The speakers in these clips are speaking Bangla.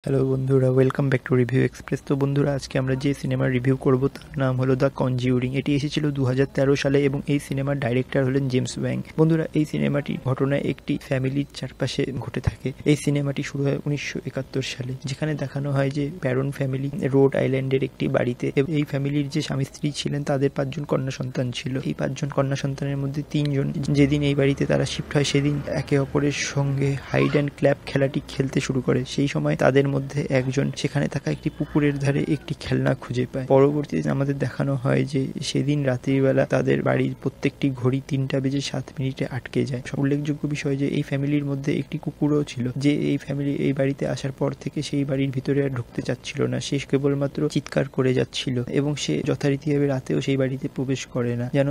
হ্যালো বন্ধুরা, welcome back to review express. তো বন্ধুরা, আজকে আমরা যে সিনেমার রিভিউ করব তার নাম হলো দ্য কনজিউরিং। এটি এসেছিল 2013 সালে এবং এই সিনেমার ডাইরেক্টর হলেন জেমস ওয়াং। বন্ধুরা, এই সিনেমাটি ঘটনা একটি ফ্যামিলির চারপাশে ঘটে থাকে। এই সিনেমাটি শুরু হয় 1971 সালে, যেখানে দেখানো হয় যে প্যারন ফ্যামিলি রোড আইল্যান্ডের একটি বাড়িতে, এবং এই ফ্যামিলির যে স্বামী স্ত্রী ছিলেন তাদের 5 জন কন্যা সন্তান ছিল। এই 5 জন কন্যা সন্তানের মধ্যে 3 জন যেদিন এই বাড়িতে তারা শিফট হয় সেদিন একে অপরের সঙ্গে হাইড অ্যান্ড ক্ল্যাপ খেলাটি খেলতে শুরু করে। সেই সময় তাদের মধ্যে একজন সেখানে থাকা একটি পুকুরের ধারে একটি খেলনা খুঁজে পায়। পরবর্তীতে আমাদের দেখানো হয় যে সেদিন রাত্রিবেলা তাদের বাড়ির প্রত্যেকটি ঘড়ি 3:07 আটকে যায়। উল্লেখযোগ্য বিষয় যে এই ফ্যামিলির মধ্যে একটি কুকুরও ছিল, যে এই ফ্যামিলি এই বাড়িতে আসার পর থেকে সেই বাড়ির ভিতরে আর ঢুকতে চাচ্ছিল না। সে কেবলমাত্র চিৎকার করে যাচ্ছিল এবং সে যথারীতিভাবে রাতেও সেই বাড়িতে প্রবেশ করে না। যেন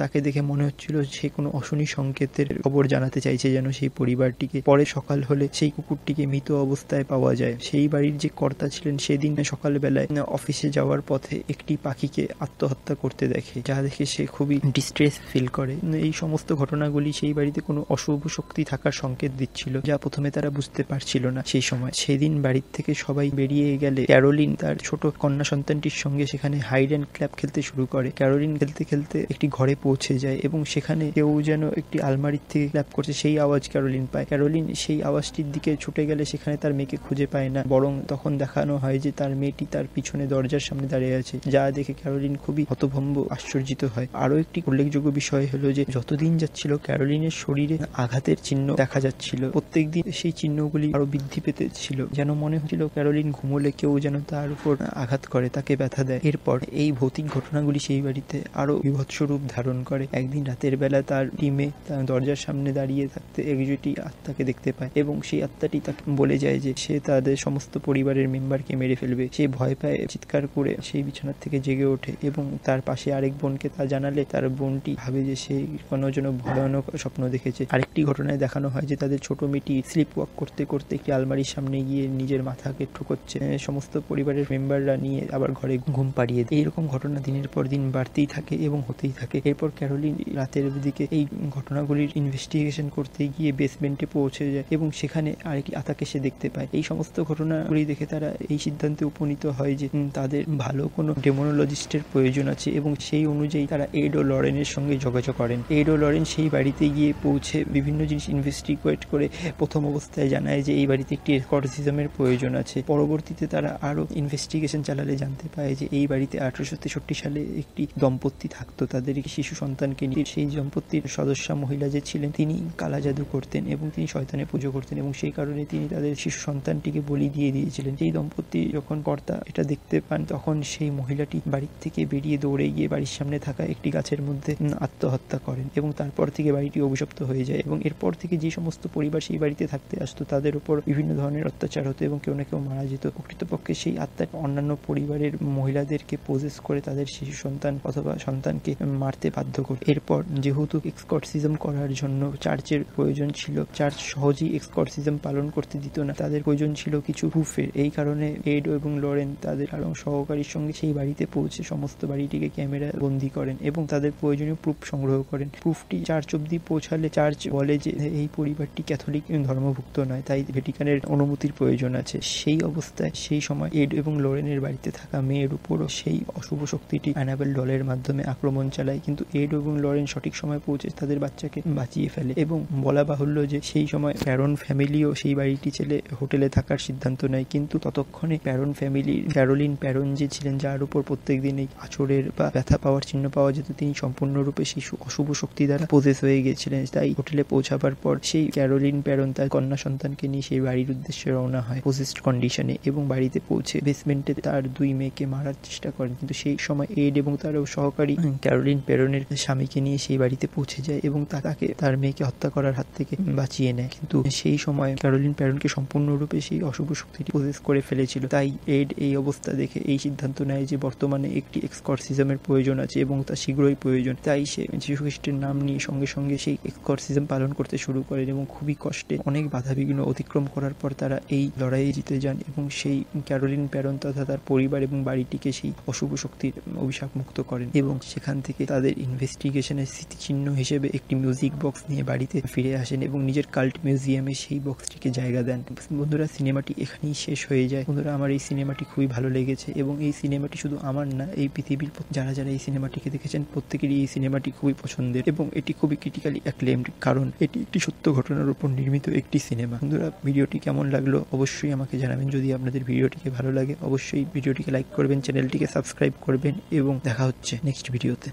তাকে দেখে মনে হচ্ছিল সে কোনো অশনি সংকেতের খবর জানাতে চাইছে যেন সেই পরিবারটিকে। পরে সকাল হলে সেই কুকুরটিকে মৃত অবস্থায় পাওয়া যায়। সেই বাড়ির যে কর্তা ছিলেন সেদিন সকালবেলায় অফিসে যাওয়ার পথে একটি পাখিকে আত্মহত্যা করতে দেখে, যা দেখে সে খুবই ডিস্ট্রেস ফিল করে। এই সমস্ত ঘটনাগুলি সেই বাড়িতে কোনো অশুভ শক্তি থাকার সংকেত দিচ্ছিল, যা প্রথমে তারা বুঝতে পারছিল না। সেই সময় সেদিন বাড়ির থেকে সবাই বেরিয়ে গেলে ক্যারোলিন তার ছোট কন্যা সন্তানটির সঙ্গে সেখানে হাইড অ্যান্ড ক্ল্যাপ খেলতে শুরু করে। ক্যারোলিন খেলতে খেলতে একটি ঘরে পৌঁছে যায় এবং সেখানে কেউ যেন একটি আলমারির থেকে ক্ল্যাপ করছে সেই আওয়াজ ক্যারোলিন পায়। ক্যারোলিন সেই আওয়াজটির দিকে ছুটে গেলে সেখানে তার মেয়েকে খুঁজে পায় না, বরং তখন দেখানো হয় যে তার মেয়েটি তার পিছনে দরজার সামনে দাঁড়িয়ে আছে, যা দেখে ক্যারোলিন খুবই হতভম্ব আশ্চর্যিত হয়। আরো একটি উল্লেখযোগ্য বিষয় হলো যে যতদিন যাচ্ছিল ক্যারোলিনের শরীরে আঘাতের চিহ্ন দেখা যাচ্ছিল। প্রত্যেকদিন সেই চিহ্নগুলি আরো বৃদ্ধি পেতে ছিল, যেন মনে হচ্ছিল ক্যারোলিন ঘুমোলে কেউ যেন তার উপর আঘাত করে, তাকে ব্যথা দেয়। এরপর এই ভৌতিক ঘটনাগুলি সেই বাড়িতে আরো বীভৎস রূপ ধারণ করে। একদিন রাতের বেলা তার টিমে তার দরজার সামনে দাঁড়িয়ে থাকতে একজোটি আত্মাকে দেখতে পায় এবং সেই আত্মাটি তাকে বলে যায় যে সে তাদের সমস্ত পরিবারের মেম্বারকে মেরে ফেলবে। সে ভয় পায়, চিৎকার করে সেই বিছানার থেকে জেগে ওঠে এবং তার পাশে আরেক বোনকে তা জানালে তার বোনটি ভাবে যে সে কোনো যেন ভয়ানক স্বপ্ন দেখেছে। আরেকটি ঘটনায় দেখানো হয় যে তাদের ছোট মেয়েটি স্লিপ ওয়াক করতে করতে একটি আলমারির সামনে গিয়ে নিজের মাথাকে ঠুকোচ্ছে। সমস্ত পরিবারের মেম্বাররা নিয়ে আবার ঘরে ঘুম পাড়িয়ে দেয়। এইরকম ঘটনা দিনের পর দিন বাড়তেই থাকে এবং হতেই থাকে। এরপর ক্যারোলিন রাতের দিকে এই ঘটনাগুলির ইনভেস্টিগেশন করতে গিয়ে বেসমেন্টে পৌঁছে যায় এবং সেখানে আরেকটি আত্মাকে সে দেখতে পায়। এই সমস্ত ঘটনাগুলি দেখে তারা এই সিদ্ধান্তে উপনীত হয় যে তাদের ভালো কোনো ডেমোনোলজিস্টের প্রয়োজন আছে এবং সেই অনুযায়ী তারা এড ও লরেনের সঙ্গে যোগাযোগ করেন। এড ও লরেন সেই বাড়িতে গিয়ে পৌঁছে বিভিন্ন জিনিস ইনভেস্টিগেট করে প্রথম অবস্থায় জানায় যে এই বাড়িতে একটি এক্সর্সিজমের প্রয়োজন আছে। পরবর্তীতে তারা আরো ইনভেস্টিগেশন চালালে জানতে পায় যে এই বাড়িতে 1863 সালে একটি দম্পতি থাকতো, তাদের শিশু সন্তানকে নিয়ে। সেই দম্পতির সদস্য মহিলা যে ছিলেন তিনি কালা জাদু করতেন এবং তিনি শয়তানের পুজো করতেন এবং সেই কারণে তিনি তাদের শিশু সন্তানটিকে বলি দিয়ে দিয়েছিলেন। সেই দম্পতি যখন কর্তা এটা দেখতে পান তখন সেই মহিলাটি বাড়ির থেকে বেরিয়ে দৌড়ে গিয়ে বাড়ির সামনে থাকা একটি গাছের মধ্যে আত্মহত্যা করেন এবং তারপর থেকে বাড়িটি অভিশপ্ত হয়ে যায় এবং এরপর থেকে যে সমস্ত পরিবার সেই বাড়িতে থাকতে আসতো তাদের উপর বিভিন্ন ধরনের অত্যাচার হতো এবং কেউ না কেউ মারা যেত। প্রকৃতপক্ষে সেই আত্মা অন্যান্য পরিবারের মহিলাদেরকে প্রসেস করে তাদের শিশু সন্তান অথবা সন্তানকে মারতে বাধ্য করত। এরপর যেহেতু এক্সকর্সিজম করার জন্য চার্চের প্রয়োজন ছিল, চার্চ সহজেই এক্সকর্সিজম পালন করতে দিত না, তাদের প্রয়োজন ছিল কিছু প্রুফের। এই কারণে এড এবং লরেন তাদের আরো সহকারীর সঙ্গে সেই বাড়িতে পৌঁছে সমস্ত বাড়িটিকে ক্যামেরা বন্দি করেন এবং তাদের প্রয়োজনীয় প্রুফ সংগ্রহ করেন। প্রুফটি চার্চ অব্দি পৌঁছালে চার্চ বলে যে এই পরিবারটি ক্যাথলিক ধর্মভুক্ত নয়, তাই ভ্যাটিকানের অনুমতির প্রয়োজন আছে। সেই অবস্থায় সেই সময় এড এবং লরেনের বাড়িতে থাকা মেয়ের উপরও সেই অশুভ শক্তিটি অ্যানাবেল ডলের মাধ্যমে আক্রমণ চালায়, কিন্তু এড এবং লরেন সঠিক সময় পৌঁছে তাদের বাচ্চাকে বাঁচিয়ে ফেলে। এবং বলা বাহুল্য যে সেই সময় প্যারন ফ্যামিলিও সেই বাড়িটি ছেড়ে হোটেলে থাকার সিদ্ধান্ত নেয়, কিন্তু ততক্ষণে প্যারন ফ্যামিলির ক্যারোলিন প্যারন যে ছিলেন, যার উপর প্রত্যেকদিন এই আঁচড়ের বা ব্যথা পাওয়ার চিহ্ন পাওয়া যেত, তিনি সম্পূর্ণরূপে শিশু অশুভ শক্তি দ্বারা প্রসেস হয়ে গিয়েছিলেন। তাই হোটেলে পৌঁছাবার পর সেই ক্যারোলিন প্যারন তার কন্যা সন্তানকে নিয়ে সেই বাড়ির উদ্দেশ্যে রওনা হয় পসেসড কন্ডিশনে এবং বাড়িতে পৌঁছে বেসমেন্টে তার 2 মেয়েকে মারার চেষ্টা করেন, কিন্তু সেই সময় এড এবং তার সহকারী ক্যারোলিন প্যারনের স্বামীকে নিয়ে সেই বাড়িতে পৌঁছে যায় এবং তাকে তার মেয়েকে হত্যা করার হাত থেকে বাঁচিয়ে নেয়। কিন্তু সেই সময় ক্যারোলিন প্যারনকে সম্পূর্ণরূপে সেই অশুভ শক্তিটি প্রসেস করে ফেলেছিল। তাই এড এই অবস্থা দেখে এই সিদ্ধান্ত নেয় যে বর্তমানে একটি এক্সকর্সিজমের প্রয়োজন আছে এবং তা শীঘ্রই প্রয়োজন। তাই সে যীশু খ্রিস্টের নাম নিয়ে সঙ্গে সঙ্গে সেই এক্সকর্সিজম পালন করতে শুরু করেন এবং খুবই কষ্টে অনেক বাধাবিঘ্ন অতিক্রম করার পর তারা এই লড়াইয়ে জিতে যান এবং সেই ক্যারোলিন প্যারন তথা তার পরিবার এবং বাড়িটিকে সেই অশুভ শক্তির অভিশাপ মুক্ত করেন এবং সেখান থেকে তাদের ইনভেস্টিগেশনের স্মৃতিচিহ্ন হিসেবে একটি মিউজিক বক্স নিয়ে বাড়িতে ফিরে আসেন এবং নিজের কাল্ট মিউজিয়ামে সেই বক্সটিকে জায়গা দেন। বন্ধুরা, সিনেমা সিনেমাটি এখানেই শেষ হয়ে যায়। বন্ধুরা, আমার এই সিনেমাটি খুবই ভালো লেগেছে এবং এই সিনেমাটি শুধু আমার না, এই পৃথিবীর যারা যারা এই সিনেমাটিকে দেখেছেন প্রত্যেকেরই এই সিনেমাটি খুবই পছন্দের এবং এটি খুবই ক্রিটিক্যালি অ্যাক্লেমড, কারণ এটি একটি সত্য ঘটনার উপর নির্মিত একটি সিনেমা। বন্ধুরা, ভিডিওটি কেমন লাগলো অবশ্যই আমাকে জানাবেন। যদি আপনাদের ভিডিওটিকে ভালো লাগে অবশ্যই ভিডিওটিকে লাইক করবেন, চ্যানেলটিকে সাবস্ক্রাইব করবেন এবং দেখা হচ্ছে নেক্সট ভিডিওতে।